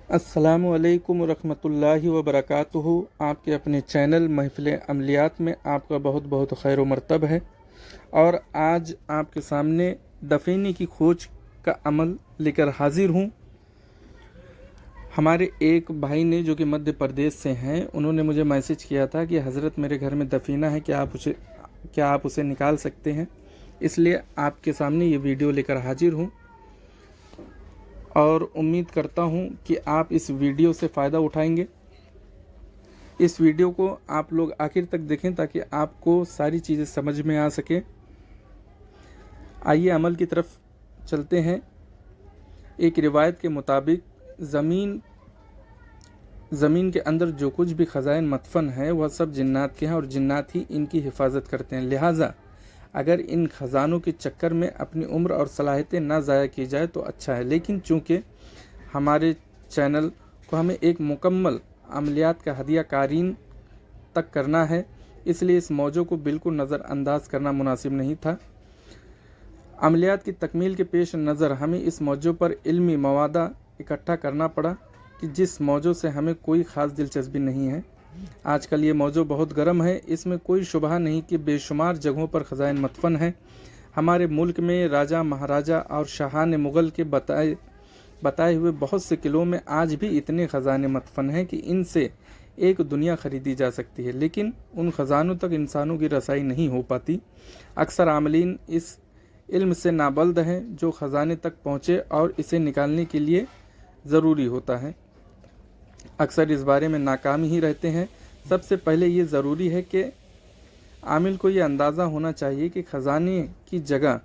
अस्सलामु अलैकुम रहमतुल्लाहि व बरकातुहू। आपके अपने चैनल महफ़िल अमलियात में आपका बहुत बहुत खैर मर्तब है। और आज आपके सामने दफीनी की खोज का अमल लेकर हाजिर हूँ। हमारे एक भाई ने, जो कि मध्य प्रदेश से हैं, उन्होंने मुझे मैसेज किया था कि हज़रत मेरे घर में दफीना है, क्या आप उसे निकाल सकते हैं। इसलिए आपके सामने ये वीडियो लेकर हाजिर हूँ और उम्मीद करता हूँ कि आप इस वीडियो से फ़ायदा उठाएंगे। इस वीडियो को आप लोग आखिर तक देखें ताकि आपको सारी चीज़ें समझ में आ सके। आइए अमल की तरफ चलते हैं। एक रिवायत के मुताबिक ज़मीन के अंदर जो कुछ भी ख़ज़ाइन मदफन है वह सब जिन्नात के हैं और जिन्नात ही इनकी हिफाजत करते हैं। लिहाजा अगर इन ख़जानों के चक्कर में अपनी उम्र और सलाहियतें ना ज़ाया की जाए तो अच्छा है। लेकिन चूँकि हमारे चैनल को हमें एक मुकम्मल अमलियात का हदिया कारीन तक करना है, इसलिए इस मौजू को बिल्कुल नज़रअंदाज करना मुनासिब नहीं था। अमलियात की तकमील के पेश नज़र हमें इस मौजू पर इल्मी मवादा इकट्ठा करना पड़ा कि जिस मौजू से हमें कोई ख़ास दिलचस्पी नहीं है। आजकल ये मौजू बहुत गर्म है, इसमें कोई शुबहा नहीं कि बेशुमार जगहों पर ख़ज़ाइन मदफन है। हमारे मुल्क में राजा महाराजा और शाहान मुग़ल के बताए हुए बहुत से किलों में आज भी इतने ख़ज़ाने मदफन हैं कि इनसे एक दुनिया ख़रीदी जा सकती है, लेकिन उन ख़जानों तक इंसानों की रसाई नहीं हो पाती। अक्सर आमलीन इस इल्म से नाबल्द हैं जो ख़जाने तक पहुँचे और इसे निकालने के लिए ज़रूरी होता है, अक्सर इस बारे में नाकाम ही रहते हैं। सबसे पहले ये ज़रूरी है कि आमिल को ये अंदाज़ा होना चाहिए कि ख़जाने की जगह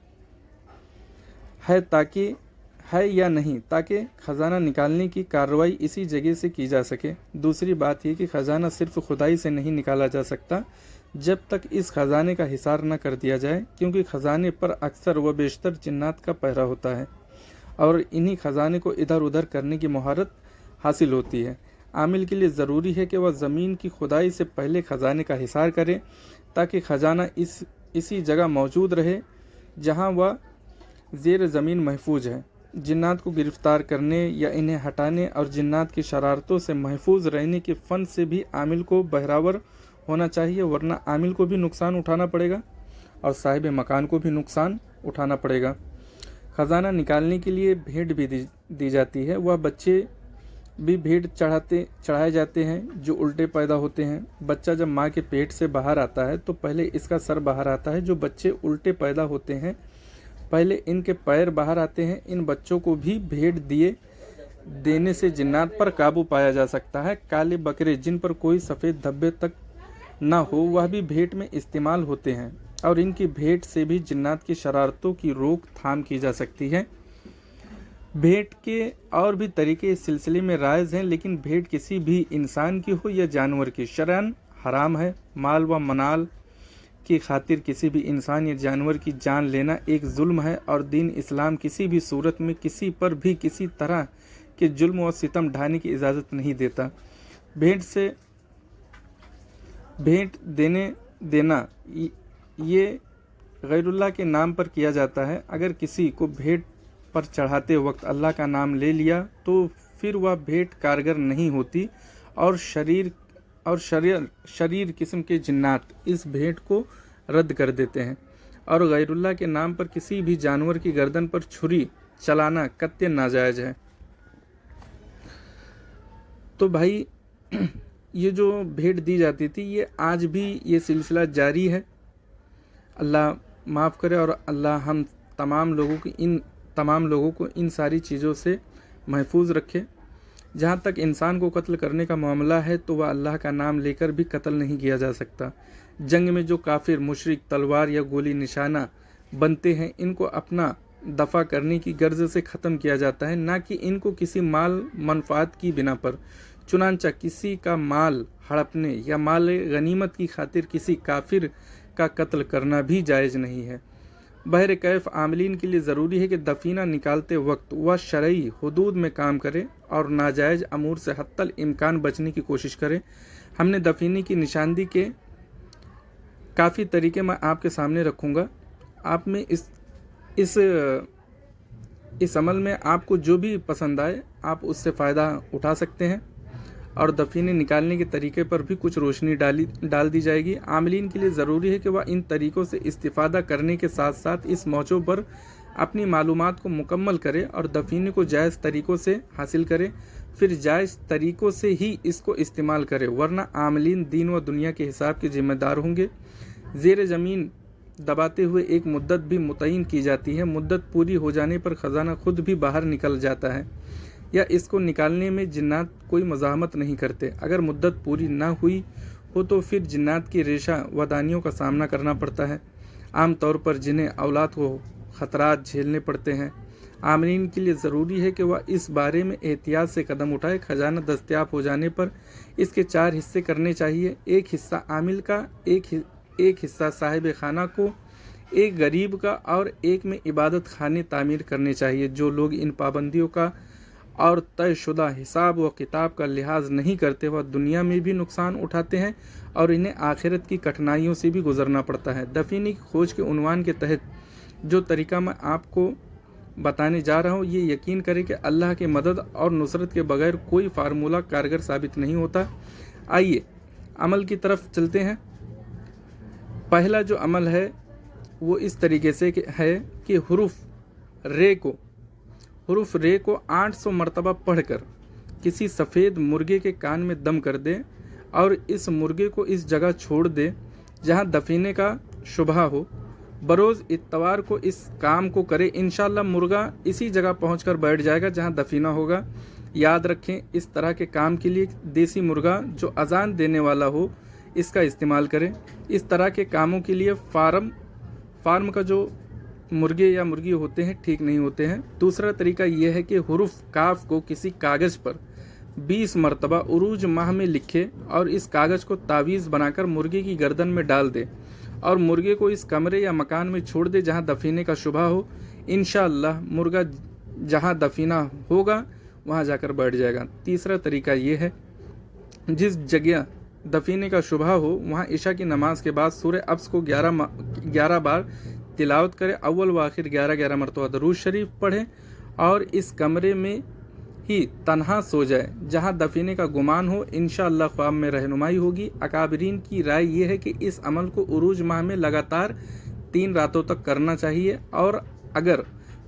है या नहीं, ताकि ख़जाना निकालने की कार्रवाई इसी जगह से की जा सके। दूसरी बात यह कि ख़जाना सिर्फ खुदाई से नहीं निकाला जा सकता जब तक इस ख़जाने का हिसार न कर दिया जाए, क्योंकि ख़जाने पर अक्सर व बेशतर जिन्नात का पहरा होता है और इन्हीं ख़जाने को इधर उधर करने की महारत हासिल होती है। आमिल के लिए ज़रूरी है कि वह ज़मीन की खुदाई से पहले ख़जाने का हिसार करे, ताकि ख़जाना इसी जगह मौजूद रहे जहां वह ज़ेर ज़मीन महफूज है। जिन्नात को गिरफ़्तार करने या इन्हें हटाने और जिन्नात की शरारतों से महफूज रहने के फ़न से भी आमिल को बहरावर होना चाहिए, वरना आमिल को भी नुकसान उठाना पड़ेगा और साहिब मकान को भी नुकसान उठाना पड़ेगा। ख़जाना निकालने के लिए भेंट भी दी जाती है। वह बच्चे भी भेंट चढ़ाए जाते हैं जो उल्टे पैदा होते हैं। बच्चा जब माँ के पेट से बाहर आता है तो पहले इसका सर बाहर आता है। जो बच्चे उल्टे पैदा होते हैं पहले इनके पैर बाहर आते हैं। इन बच्चों को भी भेंट देने से जिन्नात पर काबू पाया जा सकता है। काले बकरे जिन पर कोई सफ़ेद धब्बे तक ना हो वह भी भेंट में इस्तेमाल होते हैं और इनकी भेंट से भी जिन्नात की शरारतों की रोकथाम की जा सकती है। भेंट के और भी तरीके इस सिलसिले में राइज हैं, लेकिन भेंट किसी भी इंसान की हो या जानवर की शरअन हराम है। माल व मनाल की खातिर किसी भी इंसान या जानवर की जान लेना एक जुल्म है और दीन इस्लाम किसी भी सूरत में किसी पर भी किसी तरह के जुल्म और सितम ढाने की इजाज़त नहीं देता। भेंट देना ये गैरुल्लाह के नाम पर किया जाता है। अगर किसी को भेंट पर चढ़ाते वक्त अल्लाह का नाम ले लिया तो फिर वह भेंट कारगर नहीं होती और शरीर किस्म के जिन्नात इस भेंट को रद्द कर देते हैं। और गैरुल्लाह के नाम पर किसी भी जानवर की गर्दन पर छुरी चलाना कत्ते नाजायज़ है। तो भाई ये जो भेंट दी जाती थी ये आज भी ये सिलसिला जारी है। अल्लाह माफ़ करे और अल्लाह हम तमाम लोगों को इन सारी चीज़ों से महफूज रखे। जहाँ तक इंसान को कत्ल करने का मामला है तो वह अल्लाह का नाम लेकर भी कत्ल नहीं किया जा सकता। जंग में जो काफिर मुशरिक तलवार या गोली निशाना बनते हैं इनको अपना दफ़ा करने की गर्ज से ख़त्म किया जाता है, ना कि इनको किसी माल मनफात की बिना पर। चुनांचा किसी का माल हड़पने या माल गनीमत की खातिर किसी काफिर का कत्ल करना भी जायज़ नहीं है। बहर कैफ आमलीन के लिए ज़रूरी है कि दफीना निकालते वक्त वह शरई हुदूद में काम करे और नाजायज़ अमूर से हत्तल इम्कान बचने की कोशिश करे। हमने दफीने की निशानदी के काफ़ी तरीके मैं आपके सामने रखूँगा। आप में इस इस अमल में आपको जो भी पसंद आए आप उससे फ़ायदा उठा सकते हैं और दफीने निकालने के तरीके पर भी कुछ रोशनी डाल दी जाएगी। आमिलीन के लिए ज़रूरी है कि वह इन तरीक़ों से इस्तिफ़ादा करने के साथ साथ इस मौजू पर अपनी मालूमात को मुकम्मल करे और दफीने को जायज़ तरीक़ों से हासिल करे, फिर जायज़ तरीक़ों से ही इसको इस्तेमाल करे, वरना आमिलीन दीन व दुनिया के हिसाब के ज़िम्मेदार होंगे। ज़ेर ज़मीन दबाते हुए एक मुद्दत भी मुतय्यन की जाती है। मुद्दत पूरी हो जाने पर ख़जाना खुद भी बाहर निकल जाता है या इसको निकालने में जिन्नात कोई मज़ाहमत नहीं करते। अगर मुद्दत पूरी ना हुई हो तो फिर जिन्नात की रेशा वदानियों का सामना करना पड़ता है, आम तौर पर जिन्हें औलाद को ख़तरात झेलने पड़ते हैं। आमिलीन के लिए ज़रूरी है कि वह इस बारे में एहतियात से कदम उठाए। खजाना दस्तयाब हो जाने पर इसके 4 हिस्से करने चाहिए। एक हिस्सा आमिल का, एक हिस्सा साहिब खाना को, एक गरीब का और एक में इबादत खाने तामीर करने चाहिए। जो लोग इन पाबंदियों का और तयशुदा हिसाब व किताब का लिहाज नहीं करते वह दुनिया में भी नुकसान उठाते हैं और इन्हें आखिरत की कठिनाइयों से भी गुजरना पड़ता है। दफीने की खोज के उन्वान के तहत जो तरीका मैं आपको बताने जा रहा हूँ, ये यकीन करें कि अल्लाह की मदद और नुसरत के बगैर कोई फार्मूला कारगर साबित नहीं होता। आइए अमल की तरफ चलते हैं। पहला जो अमल है वो इस तरीके से है कि हुरूफ रे को 800 मरतबा पढ़कर किसी सफ़ेद मुर्गे के कान में दम कर दे और इस मुर्गे को इस जगह छोड़ दे जहां दफीने का शुबहा हो। बरोज़ इत्तवार को इस काम को करे, इंशाअल्लाह मुर्गा इसी जगह पहुंचकर बैठ जाएगा जहां दफीना होगा। याद रखें, इस तरह के काम के लिए देसी मुर्गा जो अजान देने वाला हो इसका इस्तेमाल करें। इस तरह के कामों के लिए फार्म का जो मुर्गे या मुर्गी होते हैं ठीक नहीं होते हैं। दूसरा तरीका यह है कि हुरूफ काफ को किसी कागज़ पर 20 मरतबा उरूज माह में लिखे और इस कागज़ को तावीज़ बनाकर मुर्गे की गर्दन में डाल दे और मुर्गे को इस कमरे या मकान में छोड़ दे जहां दफीने का शुबहा हो। इंशाअल्लाह मुर्गा जहां दफीना होगा वहां जाकर बैठ जाएगा। तीसरा तरीका यह है, जिस जगह दफीने का शुबहा हो वहां इशा की नमाज के बाद सूरह अब्स को 11 बार तिलावत करे। अव्वल व आखिर 11 मरतबा दरूद शरीफ पढ़े और इस कमरे में ही तन्हा सो जाए जहां दफीने का गुमान हो। इंशाअल्लाह ख्वाब में रहनुमाई होगी। अकाबरीन की राय यह है कि इस अमल को उरूज माह में लगातार 3 रातों तक करना चाहिए और अगर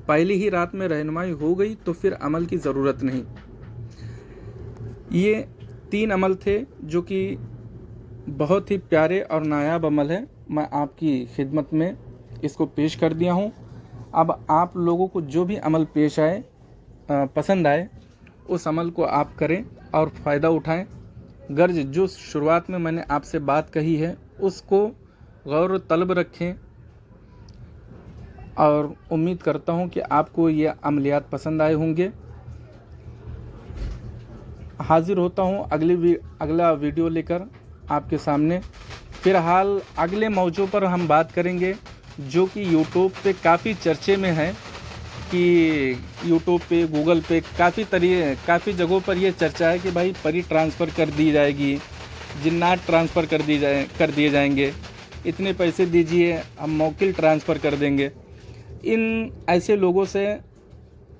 पहली ही रात में रहनुमाई हो गई तो फिर अमल की ज़रूरत नहीं। ये 3 अमल थे जो कि बहुत ही प्यारे और नायाब अमल है। मैं आपकी खिदमत में इसको पेश कर दिया हूँ। अब आप लोगों को जो भी अमल पेश आए, पसंद आए, उस अमल को आप करें और फ़ायदा उठाएं। गर्ज जो शुरुआत में मैंने आपसे बात कही है उसको गौर तलब रखें और उम्मीद करता हूं कि आपको ये अमलियात पसंद आए होंगे। हाजिर होता हूं अगला वीडियो लेकर आपके सामने। फ़िलहाल अगले मौजू पर हम बात करेंगे जो कि यूट्यूब पे काफ़ी चर्चे में है कि यूट्यूब पे, गूगल पे काफ़ी जगहों पर ये चर्चा है कि भाई परी ट्रांसफ़र कर दी जाएगी, जिन्नात ट्रांसफ़र कर दिए जाएंगे, इतने पैसे दीजिए हम मौकिल ट्रांसफ़र कर देंगे। इन ऐसे लोगों से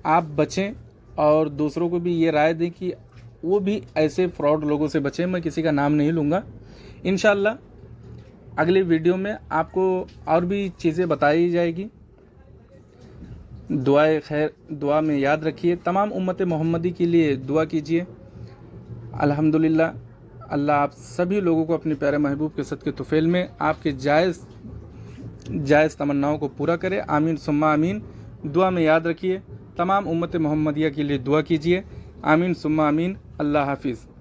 आप बचें और दूसरों को भी ये राय दें कि वो भी ऐसे फ्रॉड लोगों से बचें। मैं किसी का नाम नहीं लूँगा। इंशाअल्लाह अगले वीडियो में आपको और भी चीज़ें बताई जाएगी। दुआ में याद रखिए, तमाम उम्मत मोहम्मदी के लिए दुआ कीजिए। अल्हम्दुलिल्लाह, अल्लाह आप सभी लोगों को अपने प्यारे महबूब के सदके तुफ़ैल में आपके जायज़ तमन्नाओं को पूरा करे। आमीन सुम्मा आमीन। दुआ में याद रखिए, तमाम उम्मत मोहम्मदिया के लिए दुआ कीजिए। आमीन सुम्मा आमीन। अल्लाह हाफिज़।